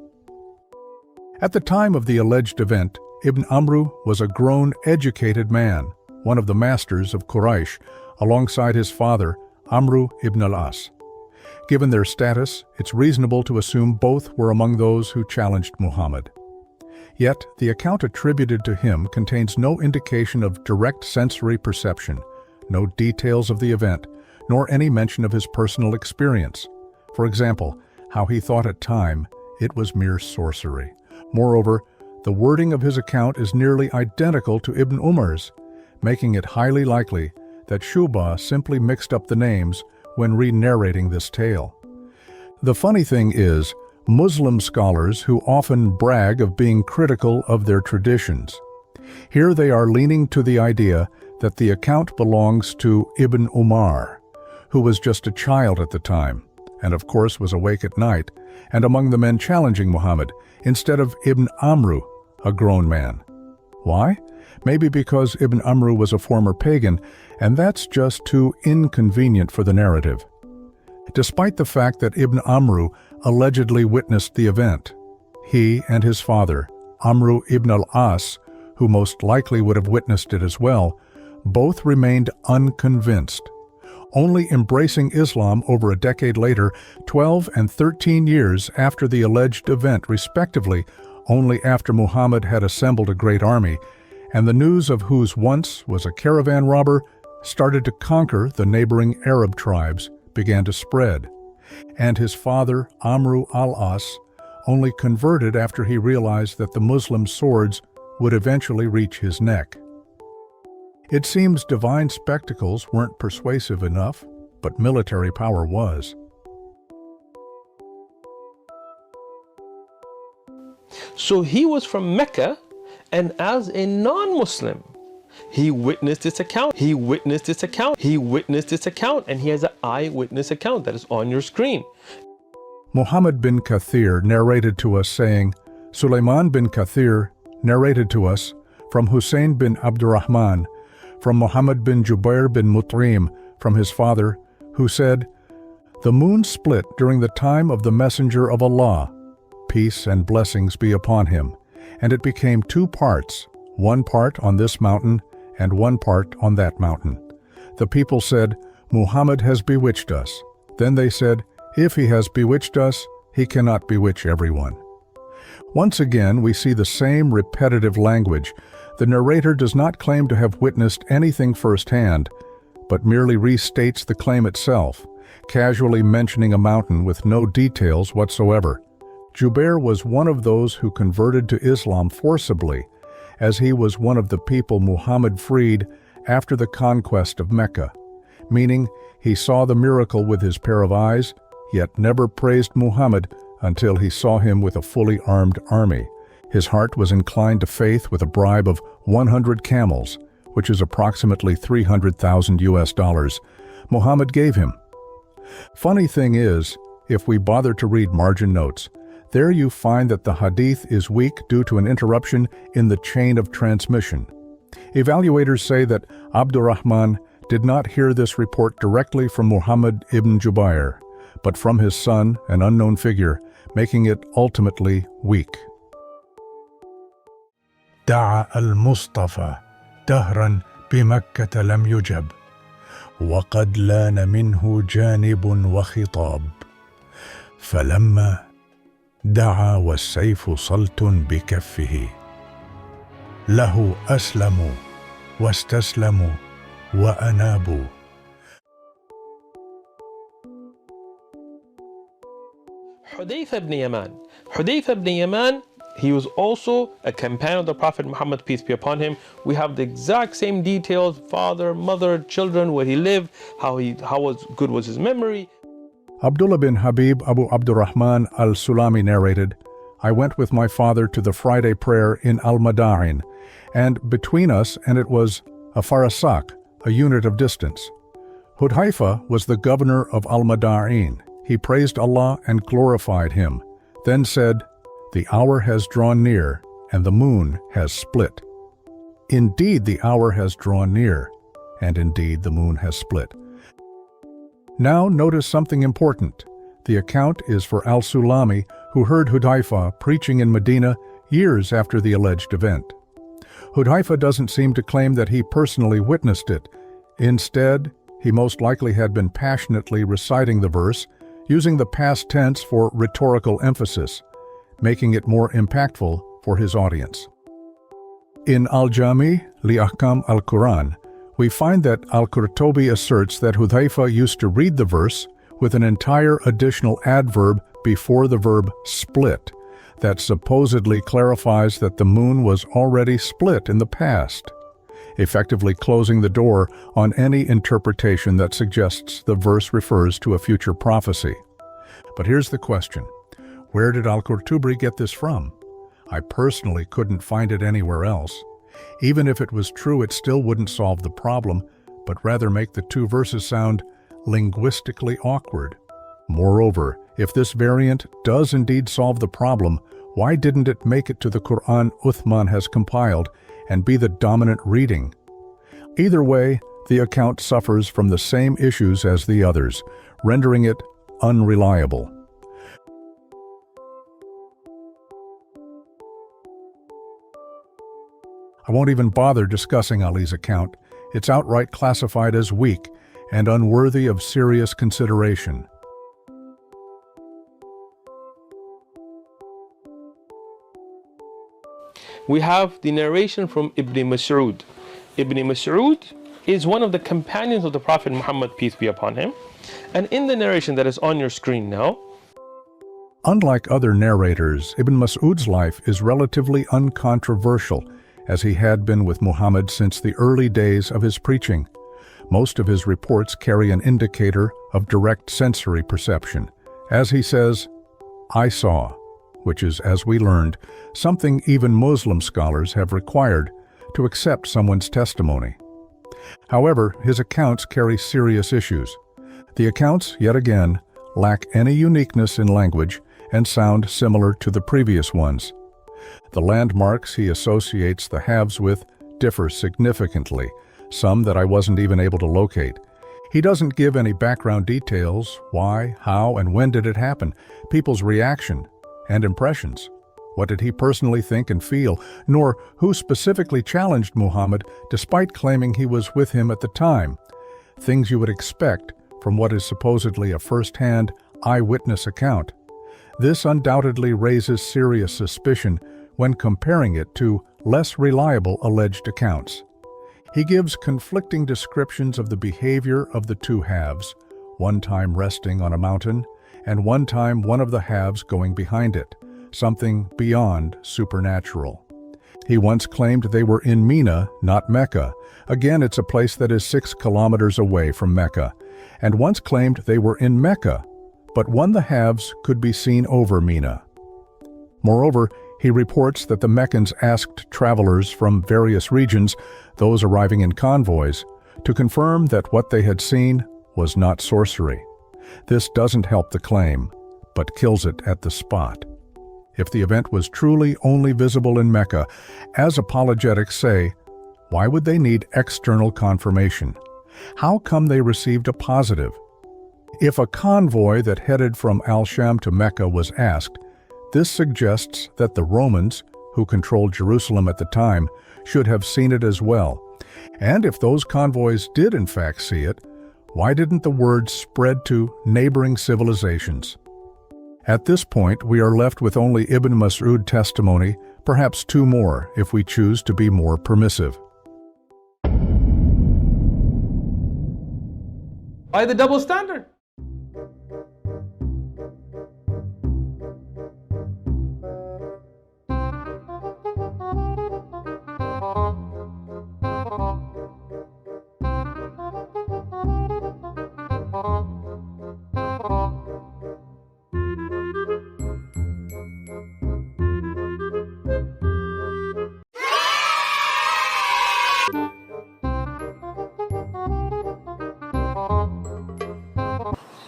At the time of the alleged event, Ibn Amru was a grown, educated man, one of the masters of Quraysh, alongside his father, Amru ibn al-As. Given their status, it's reasonable to assume both were among those who challenged Muhammad. Yet, the account attributed to him contains no indication of direct sensory perception, no details of the event, nor any mention of his personal experience. For example, how he thought at time it was mere sorcery. Moreover, the wording of his account is nearly identical to Ibn Umar's, making it highly likely that Shu'bah simply mixed up the names when re-narrating this tale. The funny thing is, Muslim scholars who often brag of being critical of their traditions. Here they are leaning to the idea that the account belongs to Ibn Umar, who was just a child at the time, and of course was awake at night, and among the men challenging Muhammad, instead of Ibn Amru, a grown man. Why? Maybe because Ibn Amru was a former pagan, and that's just too inconvenient for the narrative. Despite the fact that Ibn Amru allegedly witnessed the event, he and his father, Amru ibn al-As, who most likely would have witnessed it as well, both remained unconvinced, only embracing Islam over a decade later, 12 and 13 years after the alleged event respectively, only after Muhammad had assembled a great army, and the news of whose once was a caravan robber started to conquer the neighboring Arab tribes began to spread, and his father, Amru al-As, only converted after he realized that the Muslim swords would eventually reach his neck. It seems divine spectacles weren't persuasive enough, but military power was. So he was from Mecca, and as a non-Muslim, he witnessed this account. He witnessed this account. He witnessed this account, and he has an eyewitness account that is on your screen. Muhammad bin Kathir narrated to us saying, Sulaiman bin Kathir narrated to us from Hussein bin Abdurrahman, from Muhammad bin Jubair bin Mut'im, from his father, who said, "The moon split during the time of the Messenger of Allah, peace and blessings be upon him, and it became two parts, one part on this mountain and one part on that mountain. The people said, 'Muhammad has bewitched us.' Then they said, 'If he has bewitched us, he cannot bewitch everyone.'" Once again, we see the same repetitive language. The narrator does not claim to have witnessed anything firsthand, but merely restates the claim itself, casually mentioning a mountain with no details whatsoever. Jubair was one of those who converted to Islam forcibly, as he was one of the people Muhammad freed after the conquest of Mecca, meaning he saw the miracle with his pair of eyes, yet never praised Muhammad until he saw him with a fully armed army. His heart was inclined to faith with a bribe of 100 camels, which is approximately $300,000 US, Muhammad gave him. Funny thing is, if we bother to read margin notes, there you find that the hadith is weak due to an interruption in the chain of transmission. Evaluators say that Abdurrahman did not hear this report directly from Muhammad ibn Jubair, but from his son, an unknown figure, making it ultimately weak. دعا المصطفى دهرا بمكة لم يجب وقد لان منه جانب وخطاب فلما دعا والسيف صلت بكفه له أسلموا واستسلموا وأنابوا. Hudayfa ibn Yaman, he was also a companion of the Prophet Muhammad, peace be upon him. We have the exact same details, father, mother, children, where he lived, how good was his memory. Abdullah bin Habib Abu Abdurrahman al-Sulami narrated, "I went with my father to the Friday prayer in Al-Mada'in, and between us and it was a farasak, a unit of distance. Hudhaifa was the governor of Al-Mada'in. He praised Allah and glorified him, then said, 'The hour has drawn near, and the moon has split.' Indeed, the hour has drawn near, and indeed the moon has split." Now notice something important. The account is for al-Sulami, who heard Hudhaifa preaching in Medina years after the alleged event. Hudhaifa doesn't seem to claim that he personally witnessed it. Instead, he most likely had been passionately reciting the verse, using the past tense for rhetorical emphasis, making it more impactful for his audience. In Al-Jami li Ahkam al-Quran, we find that Al-Qurtubi asserts that Hudhaifa used to read the verse with an entire additional adverb before the verb split that supposedly clarifies that the moon was already split in the past, effectively closing the door on any interpretation that suggests the verse refers to a future prophecy. But here's the question: where did Al-Qurtubi get this from? I personally couldn't find it anywhere else. Even if it was true, it still wouldn't solve the problem, but rather make the two verses sound linguistically awkward. Moreover, if this variant does indeed solve the problem, why didn't it make it to the Quran Uthman has compiled and be the dominant reading? Either way, the account suffers from the same issues as the others, rendering it unreliable. I won't even bother discussing Ali's account. It's outright classified as weak and unworthy of serious consideration. We have the narration from Ibn Mas'ud. Ibn Mas'ud is one of the companions of the Prophet Muhammad, peace be upon him. And in the narration that is on your screen now, unlike other narrators, Ibn Mas'ud's life is relatively uncontroversial, as he had been with Muhammad since the early days of his preaching. Most of his reports carry an indicator of direct sensory perception. As he says, "I saw," which is, as we learned, something even Muslim scholars have required to accept someone's testimony. However, his accounts carry serious issues. The accounts, yet again, lack any uniqueness in language and sound similar to the previous ones. The landmarks he associates the halves with differ significantly, some that I wasn't even able to locate. He doesn't give any background details: why, how, and when did it happen, people's reaction and impressions. What did he personally think and feel, nor who specifically challenged Muhammad despite claiming he was with him at the time. Things you would expect from what is supposedly a first-hand eyewitness account. This undoubtedly raises serious suspicion when comparing it to less reliable alleged accounts. He gives conflicting descriptions of the behavior of the two halves, one time resting on a mountain, and one time one of the halves going behind it, something beyond supernatural. He once claimed they were in Mina, not Mecca. Again, it's a place that is 6 kilometers away from Mecca, and once claimed they were in Mecca, but one of the halves could be seen over Mina. Moreover, he reports that the Meccans asked travelers from various regions, those arriving in convoys, to confirm that what they had seen was not sorcery. This doesn't help the claim, but kills it at the spot. If the event was truly only visible in Mecca, as apologetics say, why would they need external confirmation? How come they received a positive? If a convoy that headed from Al-Sham to Mecca was asked, this suggests that the Romans, who controlled Jerusalem at the time, should have seen it as well. And if those convoys did in fact see it, why didn't the word spread to neighboring civilizations? At this point, we are left with only Ibn Mas'ud testimony, perhaps 2 more if we choose to be more permissive. by the double standard.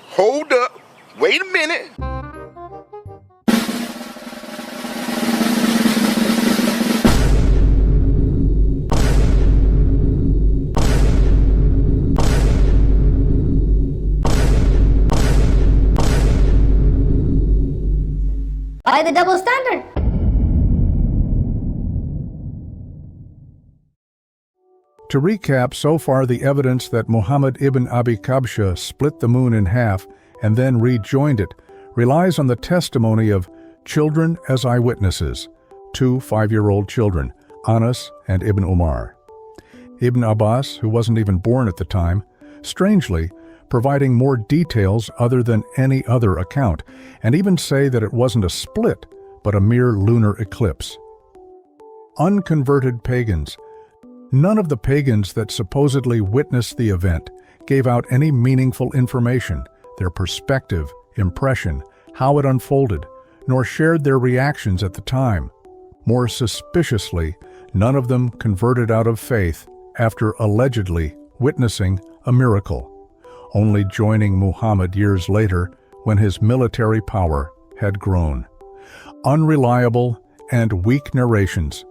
Hold up. Wait a minute. By the double standard. To recap, so far the evidence that Muhammad ibn Abi Kabsha split the moon in half and then rejoined it relies on the testimony of children as eyewitnesses, 2 5-year-old children, Anas and Ibn Umar. Ibn Abbas, who wasn't even born at the time, strangely providing more details other than any other account, and even say that it wasn't a split, but a mere lunar eclipse. Unconverted pagans. None of the pagans that supposedly witnessed the event gave out any meaningful information, their perspective, impression, how it unfolded, nor shared their reactions at the time. More suspiciously, none of them converted out of faith after allegedly witnessing a miracle, only joining Muhammad years later when his military power had grown. Unreliable and weak narrations.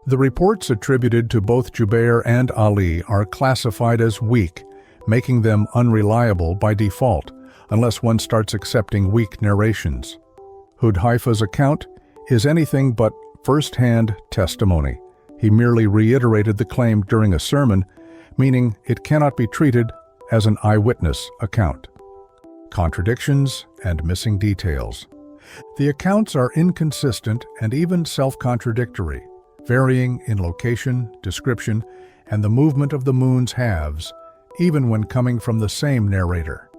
The reports attributed to both Jubair and Ali are classified as weak, making them unreliable by default, unless one starts accepting weak narrations. Hudhaifa's account is anything but first-hand testimony. He merely reiterated the claim during a sermon, meaning it cannot be treated as an eyewitness account. Contradictions and missing details. The accounts are inconsistent and even self-contradictory, varying in location, description, and the movement of the moon's halves, even when coming from the same narrator.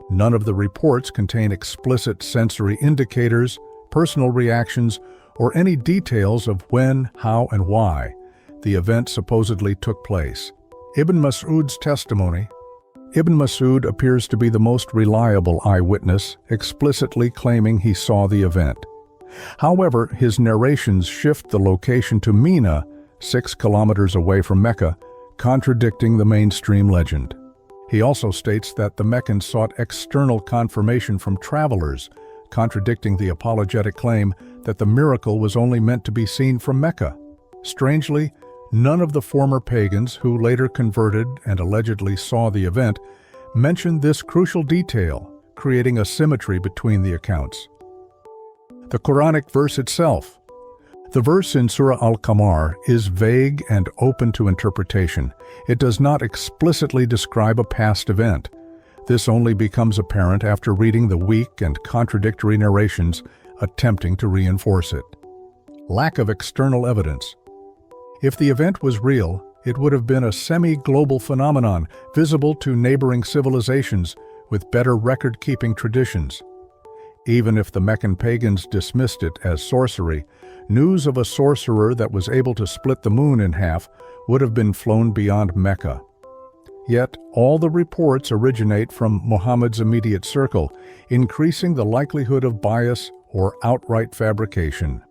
None of the reports contain explicit sensory indicators, personal reactions, or any details of when, how, and why the event supposedly took place. Ibn Mas'ud's testimony. Ibn Mas'ud appears to be the most reliable eyewitness, explicitly claiming he saw the event. However, his narrations shift the location to Mina, 6 kilometers away from Mecca, contradicting the mainstream legend. He also states that the Meccans sought external confirmation from travelers, contradicting the apologetic claim that the miracle was only meant to be seen from Mecca. Strangely, none of the former pagans who later converted and allegedly saw the event mentioned this crucial detail, creating a symmetry between the accounts. The Quranic verse itself. The verse in Surah Al-Qamar is vague and open to interpretation. It does not explicitly describe a past event. This only becomes apparent after reading the weak and contradictory narrations attempting to reinforce it. Lack of external evidence. If the event was real, it would have been a semi-global phenomenon visible to neighboring civilizations with better record-keeping traditions. Even if the Meccan pagans dismissed it as sorcery, news of a sorcerer that was able to split the moon in half would have been flown beyond Mecca. Yet, all the reports originate from Muhammad's immediate circle, increasing the likelihood of bias or outright fabrication.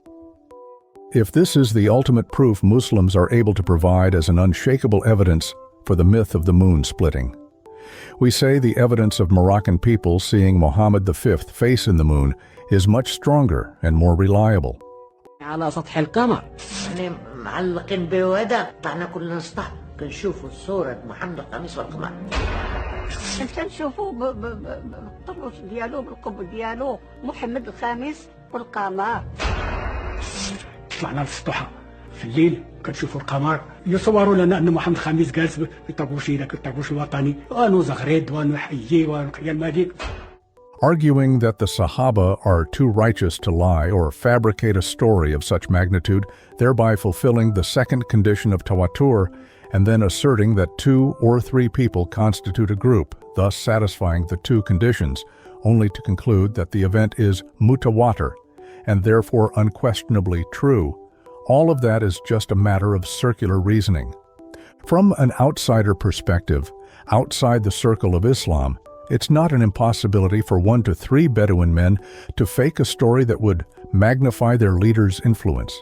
If this is the ultimate proof Muslims are able to provide as an unshakable evidence for the myth of the moon splitting, we say the evidence of Moroccan people seeing Muhammad V face in the moon is much stronger and more reliable. على سطح القمر يعني معلقين بودا طلعنا كلنا نسطح كنشوفوا صورة محمد القميص والقمر كنشوفوا بالطرش ديالو بالقبة ديالو محمد الخامس والقمر طلعنا للسطوحة في الليل كنشوفوا القمر يصوروا لنا أن محمد الخامس جالس بالطربوش هذاك الطربوش الوطني وأنو زغريد وأنو حيي وأنو قيال مالك. Arguing that the Sahaba are too righteous to lie or fabricate a story of such magnitude, thereby fulfilling the second condition of tawatur, and then asserting that 2 or 3 people constitute a group, thus satisfying the 2 conditions, only to conclude that the event is mutawatir, and therefore unquestionably true. All of that is just a matter of circular reasoning. From an outsider perspective, outside the circle of Islam, it's not an impossibility for 1 to 3 Bedouin men to fake a story that would magnify their leader's influence.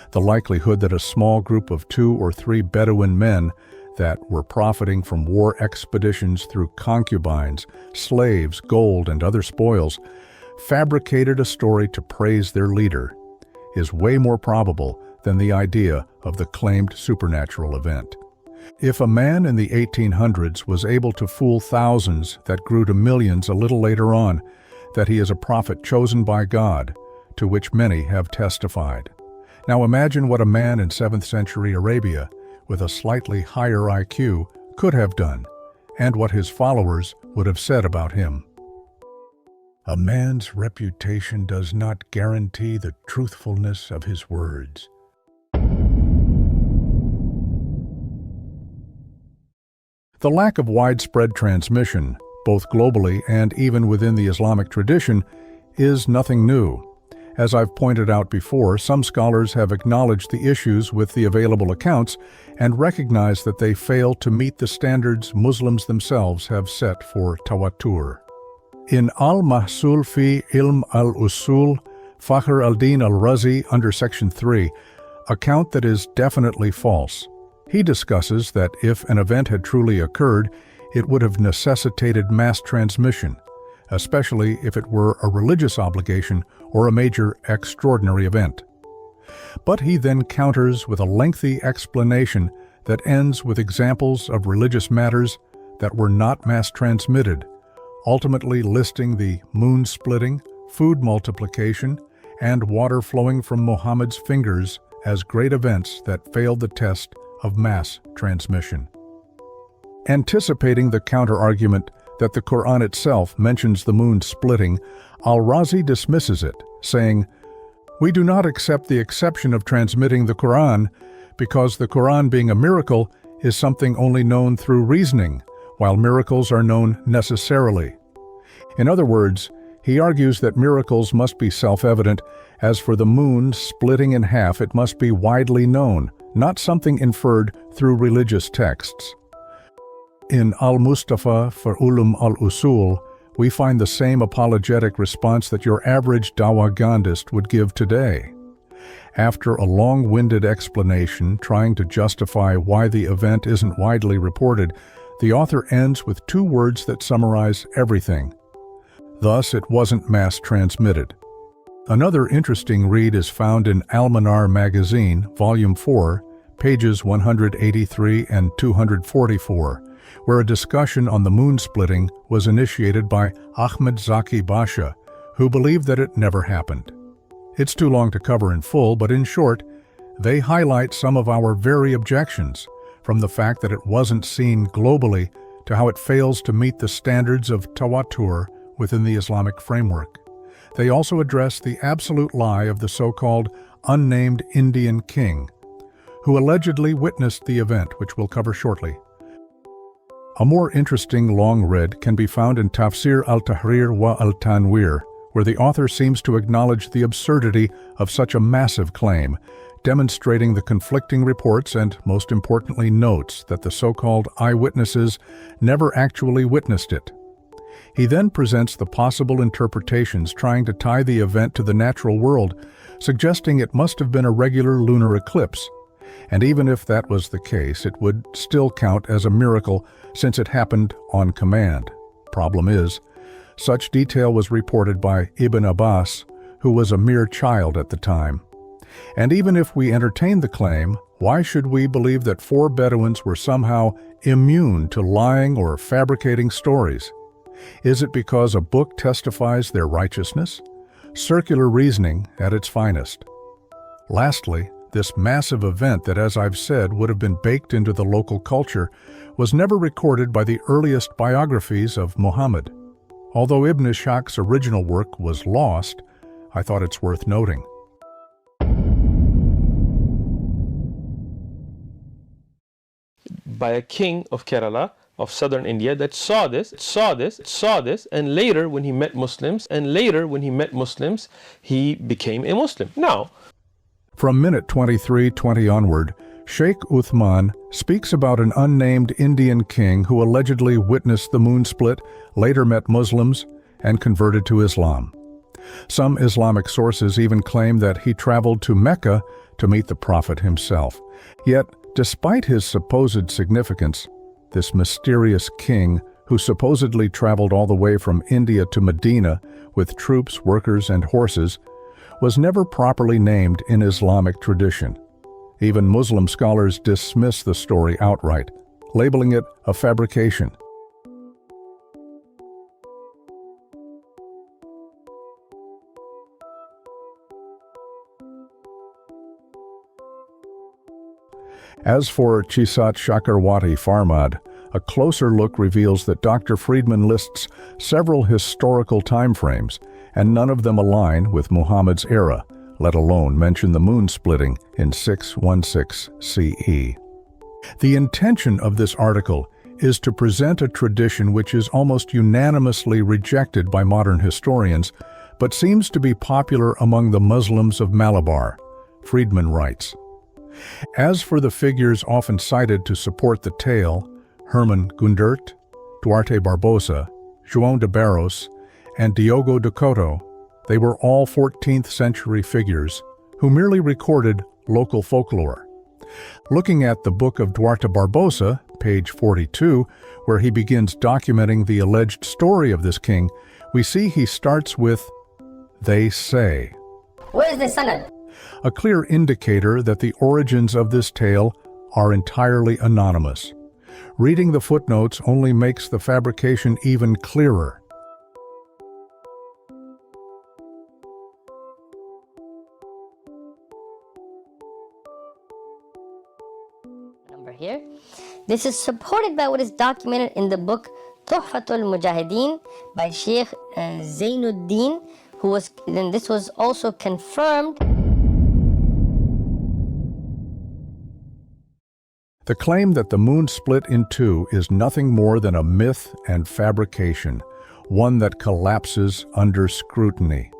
The likelihood that a small group of 2 or 3 Bedouin men that were profiting from war expeditions through concubines, slaves, gold, and other spoils fabricated a story to praise their leader is way more probable than the idea of the claimed supernatural event. If a man in the 1800s was able to fool thousands that grew to millions a little later on that he is a prophet chosen by God, to which many have testified. Now imagine what a man in 7th century Arabia, with a slightly higher IQ could have done, and what his followers would have said about him. A man's reputation does not guarantee the truthfulness of his words. The lack of widespread transmission, both globally and even within the Islamic tradition, is nothing new. As I've pointed out before, some scholars have acknowledged the issues with the available accounts and recognized that they fail to meet the standards Muslims themselves have set for tawatur. In Al-Mahsul fi Ilm al-Usul, Fakhr al-Din al-Razi, under Section 3, account that is definitely false. He discusses that if an event had truly occurred, it would have necessitated mass transmission, especially if it were a religious obligation or a major extraordinary event. But he then counters with a lengthy explanation that ends with examples of religious matters that were not mass transmitted, ultimately listing the moon splitting, food multiplication, and water flowing from Muhammad's fingers as great events that failed the test of mass transmission. Anticipating the counter-argument that the Quran itself mentions the moon splitting, al-Razi dismisses it, saying, "We do not accept the exception of transmitting the Quran because the Quran, being a miracle, is something only known through reasoning, while miracles are known necessarily." In other words, he argues that miracles must be self-evident. As for the moon splitting in half, it must be widely known, not something inferred through religious texts. In Al-Mustafa for Ulum al-Usul, we find the same apologetic response that your average dawah-gandist would give today. After a long-winded explanation trying to justify why the event isn't widely reported, the author ends with two words that summarize everything. Thus, it wasn't mass transmitted. Another interesting read is found in Al-Manar magazine, Volume 4, pages 183 and 244, where a discussion on the moon splitting was initiated by Ahmed Zaki Basha, who believed that it never happened. It's too long to cover in full, but in short, they highlight some of our very objections, from the fact that it wasn't seen globally to how it fails to meet the standards of tawatur within the Islamic framework. They also address the absolute lie of the so-called unnamed Indian king, who allegedly witnessed the event, which we'll cover shortly. A more interesting long read can be found in Tafsir al-Tahrir wa al-Tanwir, where the author seems to acknowledge the absurdity of such a massive claim, demonstrating the conflicting reports and, most importantly, notes that the so-called eyewitnesses never actually witnessed it. He then presents the possible interpretations trying to tie the event to the natural world, suggesting it must have been a regular lunar eclipse. And even if that was the case, it would still count as a miracle since it happened on command. Problem is, such detail was reported by Ibn Abbas, who was a mere child at the time. And even if we entertain the claim, why should we believe that 4 Bedouins were somehow immune to lying or fabricating stories? Is it because a book testifies their righteousness? Circular reasoning at its finest. Lastly, this massive event that, as I've said, would have been baked into the local culture was never recorded by the earliest biographies of Muhammad. Although Ibn Ishaq's original work was lost, I thought it's worth noting. By a king of Kerala, of southern India, that saw this, and later when he met Muslims, he became a Muslim. Now, from minute 23:20 onward, Sheikh Uthman speaks about an unnamed Indian king who allegedly witnessed the moon split, later met Muslims, and converted to Islam. Some Islamic sources even claim that he traveled to Mecca to meet the Prophet himself. Yet, despite his supposed significance, this mysterious king, who supposedly traveled all the way from India to Medina with troops, workers, and horses, was never properly named in Islamic tradition. Even Muslim scholars dismiss the story outright, labeling it a fabrication. As for Chisat Chakrawarti Farmad, a closer look reveals that Dr. Friedman lists several historical timeframes, and none of them align with Muhammad's era, let alone mention the moon splitting in 616 CE. The intention of this article is to present a tradition which is almost unanimously rejected by modern historians, but seems to be popular among the Muslims of Malabar, Friedman writes. As for the figures often cited to support the tale, Herman Gundert, Duarte Barbosa, João de Barros, and Diogo de Couto, they were all 14th century figures who merely recorded local folklore. Looking at the Book of Duarte Barbosa, page 42, where he begins documenting the alleged story of this king, we see he starts with, "They say." Where's the sanad? A clear indicator that the origins of this tale are entirely anonymous. Reading the footnotes only makes the fabrication even clearer. Number here. This is supported by what is documented in the book Tuhfatul Mujahideen by Sheikh Zainuddin, and this was also confirmed. The claim that the moon split in two is nothing more than a myth and fabrication, one that collapses under scrutiny.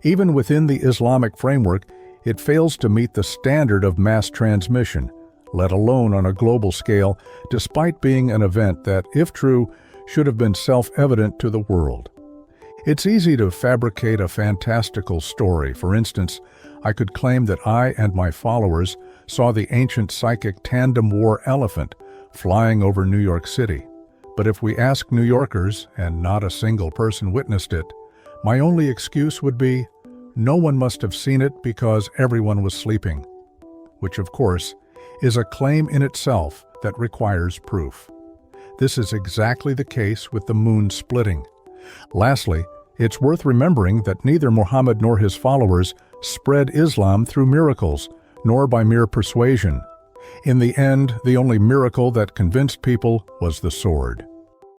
Even within the Islamic framework, it fails to meet the standard of mass transmission, let alone on a global scale, despite being an event that, if true, should have been self-evident to the world. It's easy to fabricate a fantastical story. For instance, I could claim that I and my followers saw the ancient psychic tandem war elephant flying over New York City. But if we ask New Yorkers, and not a single person witnessed it, my only excuse would be, no one must have seen it because everyone was sleeping. Which, of course, is a claim in itself that requires proof. This is exactly the case with the moon splitting. Lastly, it's worth remembering that neither Muhammad nor his followers spread Islam through miracles, nor by mere persuasion. In the end, the only miracle that convinced people was the sword.